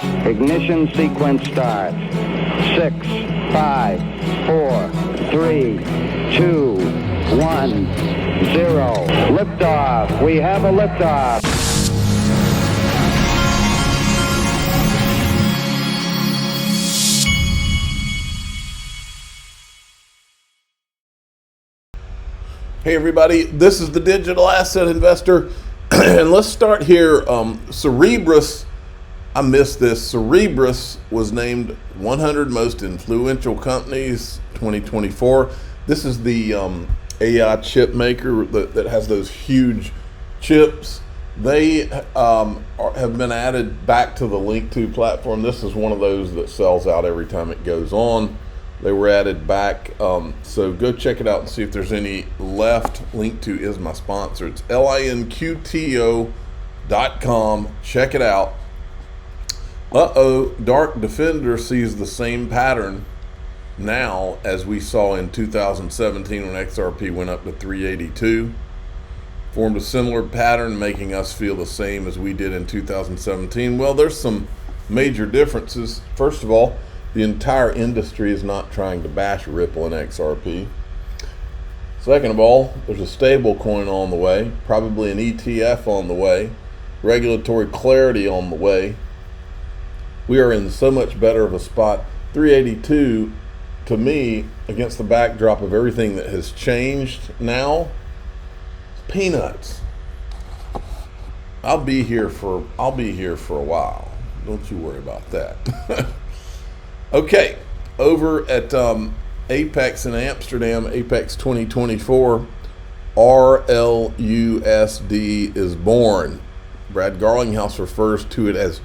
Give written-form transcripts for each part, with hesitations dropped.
Ignition sequence start. 6, 5, 4, 3, 2, 1, 0. Liftoff. We have a liftoff. Hey everybody, this is the Digital Asset Investor, and let's start here. Cerberus, I missed this. Cerberus was named 100 most influential companies 2024. This is the AI chip maker that has those huge chips. They have been added back to the Link2 platform. This is one of those that sells out every time it goes on. They were added back, so go check it out and see if there's any left. Link2 is my sponsor. It's linqto.com. Check it out. Dark Defender sees the same pattern now as we saw in 2017 when XRP went up to 382. Formed a similar pattern, making us feel the same as we did in 2017. Well, there's some major differences. First of all, the entire industry is not trying to bash Ripple and XRP. Second of all, there's a stable coin on the way, probably an ETF on the way, regulatory clarity on the way. We are in so much better of a spot. 382, to me, against the backdrop of everything that has changed now, it's peanuts. I'll be here for a while. Don't you worry about that. Okay, over at Apex in Amsterdam, Apex 2024, RLUSD is born. Brad Garlinghouse refers to it as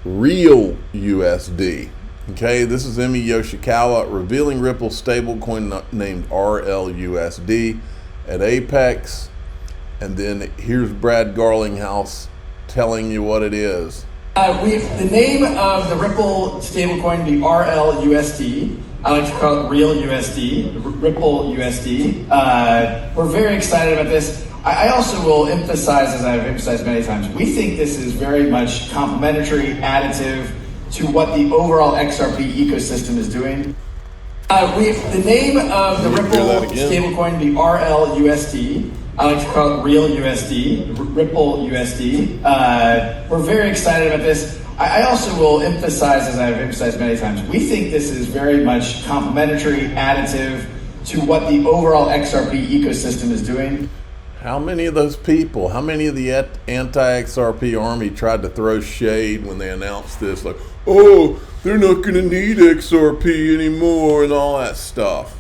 real USD. Okay, this is Emi Yoshikawa revealing Ripple's stablecoin named RLUSD at Apex. And then here's Brad Garlinghouse telling you what it is. The name of the Ripple stablecoin will be RLUSD. I like to call it real USD, Ripple USD. We're very excited about this. I also will emphasize, as I've emphasized many times, we think this is very much complementary, additive to what the overall XRP ecosystem is doing. The name of the Ripple stablecoin will be RLUSD. I like to call it real USD, Ripple USD. We're very excited about this. I also will emphasize, as I've emphasized many times, we think this is very much complementary, additive to what the overall XRP ecosystem is doing. How many of those people, how many of the anti-XRP army tried to throw shade when they announced this? Like, oh, they're not going to need XRP anymore and all that stuff.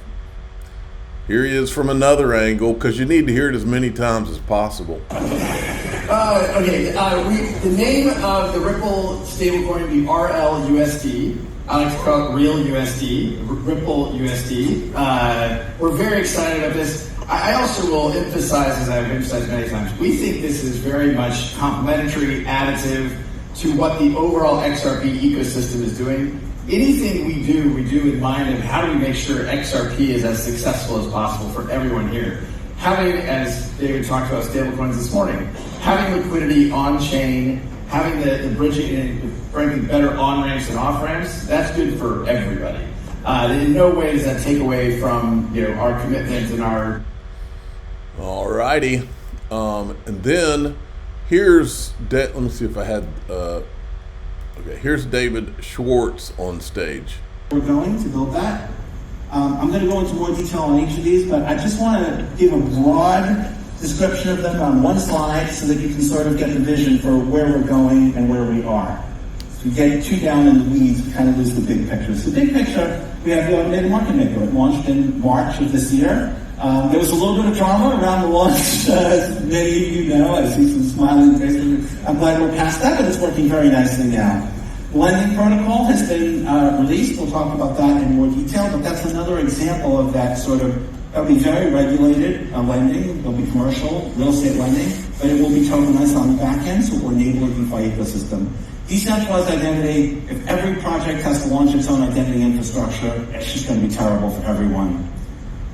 Here he is from another angle, because you need to hear it as many times as possible. The name of the Ripple stablecoin will be RLUSD. I like to call it real USD, Ripple USD. We're very excited about this. I also will emphasize, as I've emphasized many times, we think this is very much complementary, additive to what the overall XRP ecosystem is doing. Anything we do in mind of how do we make sure XRP is as successful as possible for everyone here. Having, as David talked about stablecoins this morning, having liquidity on chain, having the bridging and bringing better on ramps and off ramps, that's good for everybody. In no way does that take away from our commitment and our. Alrighty, and then here's let me see if I had. Okay, here's David Schwartz on stage. We're going to build that. I'm going to go into more detail on each of these, but I just want to give a broad description of them on one slide so that you can sort of get the vision for where we're going and where we are. If we get too down in the weeds, we kind of lose the big picture. So the big picture, we have the automated market maker. It launched in March of this year. There was a little bit of drama around the launch, as many of you know. I see some smiling faces. I'm glad we're past that, but it's working very nicely now. The lending protocol has been released. We'll talk about that in more detail, but that's another example of that sort of, that'll be very regulated lending. There'll be commercial, real estate lending, but it will be tokenized on the back end, so we're enabling the DeFi ecosystem. Decentralized identity, if every project has to launch its own identity infrastructure, it's just going to be terrible for everyone.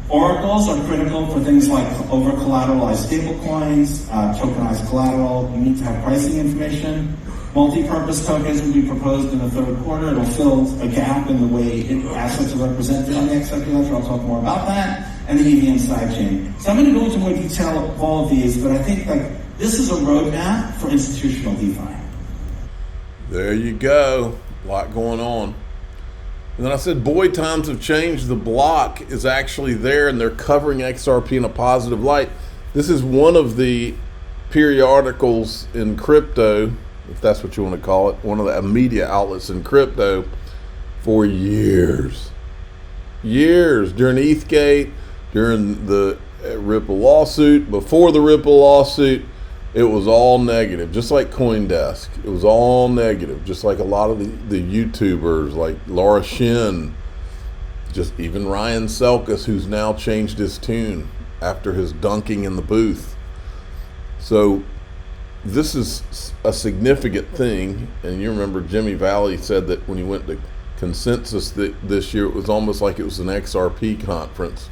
Oracles are critical for things like over-collateralized stablecoins, tokenized collateral. You need to have pricing information. Multi-purpose tokens will be proposed in the third quarter. It'll fill a gap in the way assets are represented on the XRP ledger. I'll talk more about that. And the EVM sidechain. So I'm going to go into more detail of all of these, but I think this is a roadmap for institutional DeFi. There you go. A lot going on. And then I said, boy, times have changed. The block is actually there, and they're covering XRP in a positive light. This is one of the periodicals in crypto, if that's what you want to call it, one of the media outlets in crypto for years. Years. During ETHgate, during the Ripple lawsuit, before the Ripple lawsuit, it was all negative, just like CoinDesk. It was all negative, just like a lot of the YouTubers, like Laura Shin, just even Ryan Selkis, who's now changed his tune after his dunking in the booth. So this is a significant thing, and you remember Jimmy Valley said that when he went to Consensus this year, it was almost like it was an XRP conference.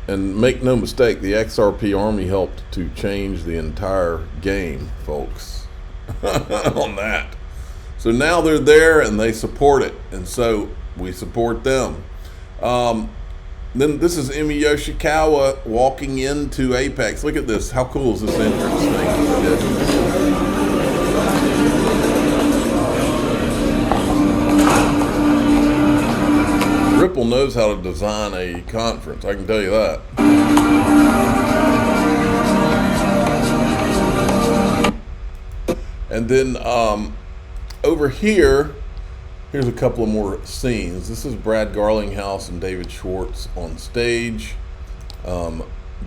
And make no mistake, the XRP army helped to change the entire game, folks, on that. So now they're there and they support it, and so we support them. Then this is Emi Yoshikawa walking into Apex. Look at this. How cool is this entrance thing? Ripple knows how to design a conference, I can tell you that. And then over here, here's a couple of more scenes. This is Brad Garlinghouse and David Schwartz on stage.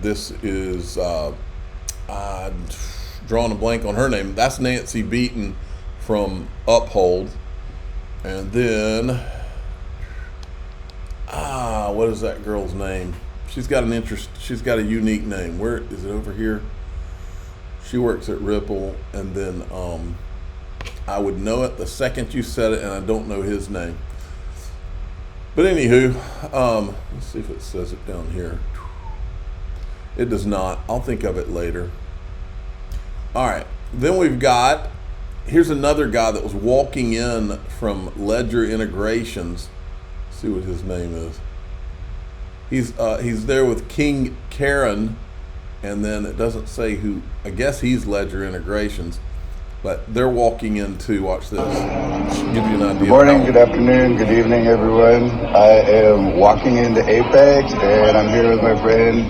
This is, drawing a blank on her name. That's Nancy Beaton from Uphold. And then, what is that girl's name? She's got a unique name. Where is it? Over here? She works at Ripple, and then I would know it the second you said it, and I don't know his name. But anywho, let's see if it says it down here. It does not. I'll think of it later. All right. Then we've got, here's another guy that was walking in from Ledger Integrations. See what his name is. He's there with King Karen, and then it doesn't say who. I guess he's Ledger Integrations, but they're walking into. Watch this. Give you an idea. Good morning, good afternoon, good evening, everyone. I am walking into Apex, and I'm here with my friend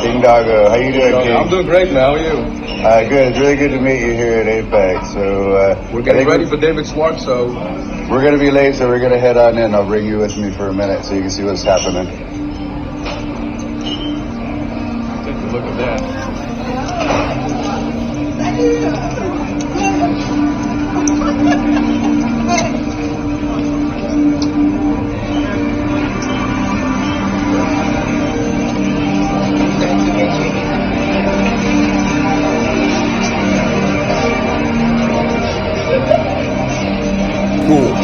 King Doggo. How you doing, King? I'm doing great, man. How are you? Good. It's really good to meet you here at Apex. So we're getting ready for David Schwartz, so we're going to be late, so we're going to head on in. I'll bring you with me for a minute so you can see what's happening. take a look at that. Cool.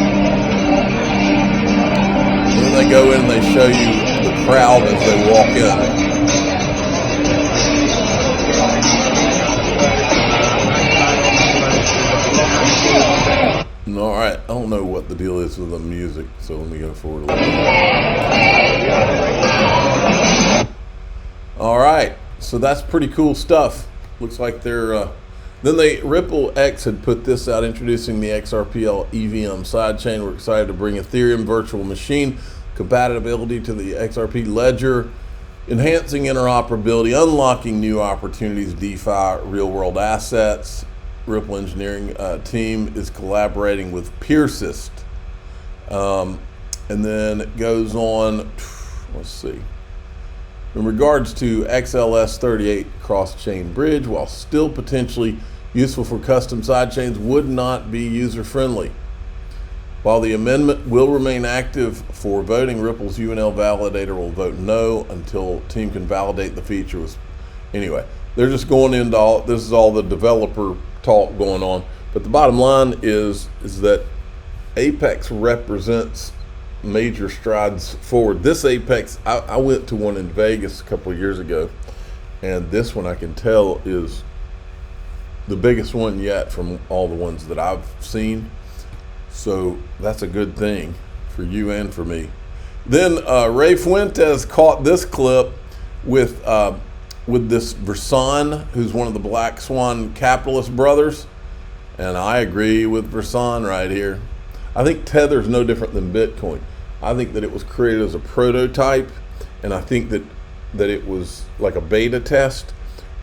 And then they go in and they show you the crowd as they walk in. All right, I don't know what the deal is with the music, so let me go forward a little bit. All right, so that's pretty cool stuff. Looks like they're then Ripple X had put this out, introducing the XRP EVM sidechain. We're excited to bring Ethereum virtual machine compatibility to the XRP ledger, enhancing interoperability, unlocking new opportunities, DeFi, real world assets. Ripple engineering team is collaborating with Peersist. And then it goes on, let's see. In regards to XLS38 cross-chain bridge, while still potentially useful for custom sidechains, would not be user-friendly. While the amendment will remain active for voting, Ripple's UNL validator will vote no until team can validate the feature. Anyway, they're just going into all, this is all the developer talk going on. But the bottom line is that Apex represents major strides forward. This Apex, I went to one in Vegas a couple of years ago, and this one I can tell is the biggest one yet from all the ones that I've seen. So that's a good thing for you and for me. Then Ray Fuentes caught this clip with this Versan, who's one of the Black Swan capitalist brothers. And I agree with Versan right here. I think Tether is no different than Bitcoin. I think that it was created as a prototype, and I think that it was like a beta test,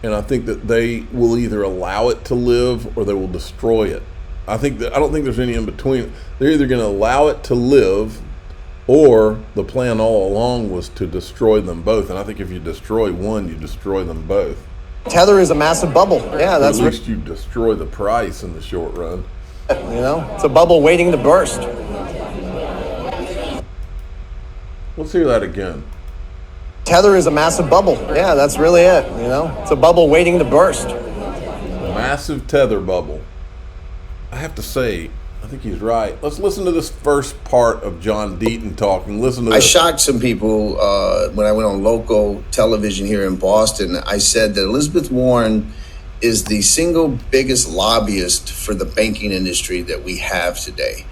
and I think that they will either allow it to live or they will destroy it. I don't think there's any in between. They're either going to allow it to live, or the plan all along was to destroy them both. And I think if you destroy one, you destroy them both. Tether is a massive bubble. Yeah, that's at least you destroy the price in the short run. You know, it's a bubble waiting to burst. Let's hear that again. Tether is a massive bubble. Yeah, that's really it. You know, it's a bubble waiting to burst. Massive Tether bubble. I have to say, I think he's right. Let's listen to this first part of John Deaton talking. Listen to this. I shocked some people when I went on local television here in Boston. I said that Elizabeth Warren is the single biggest lobbyist for the banking industry that we have today.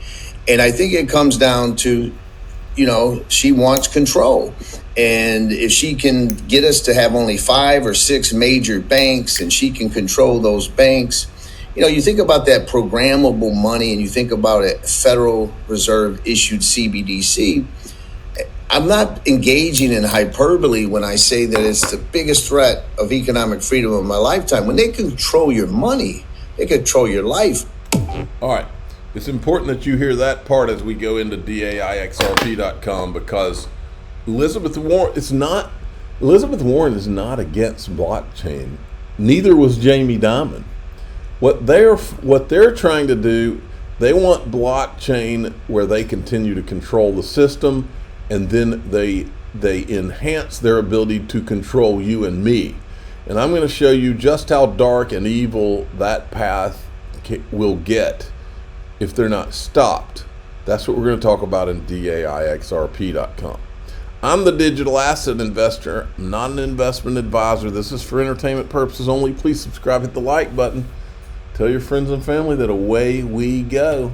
And I think it comes down to, you know, she wants control. And if she can get us to have only 5 or 6 major banks and she can control those banks, you know, you think about that programmable money and you think about a Federal Reserve issued CBDC. I'm not engaging in hyperbole when I say that it's the biggest threat of economic freedom of my lifetime. When they control your money, they control your life. All right. It's important that you hear that part as we go into DAIXRP.com, because Elizabeth Warren is not against blockchain. Neither was Jamie Dimon. What they're trying to do, they want blockchain where they continue to control the system, and then they enhance their ability to control you and me. And I'm going to show you just how dark and evil that path will get if they're not stopped. That's what we're going to talk about in DAIXRP.com. I'm the digital asset investor, I'm not an investment advisor. This is for entertainment purposes only. Please subscribe, hit the like button. Tell your friends and family that away we go.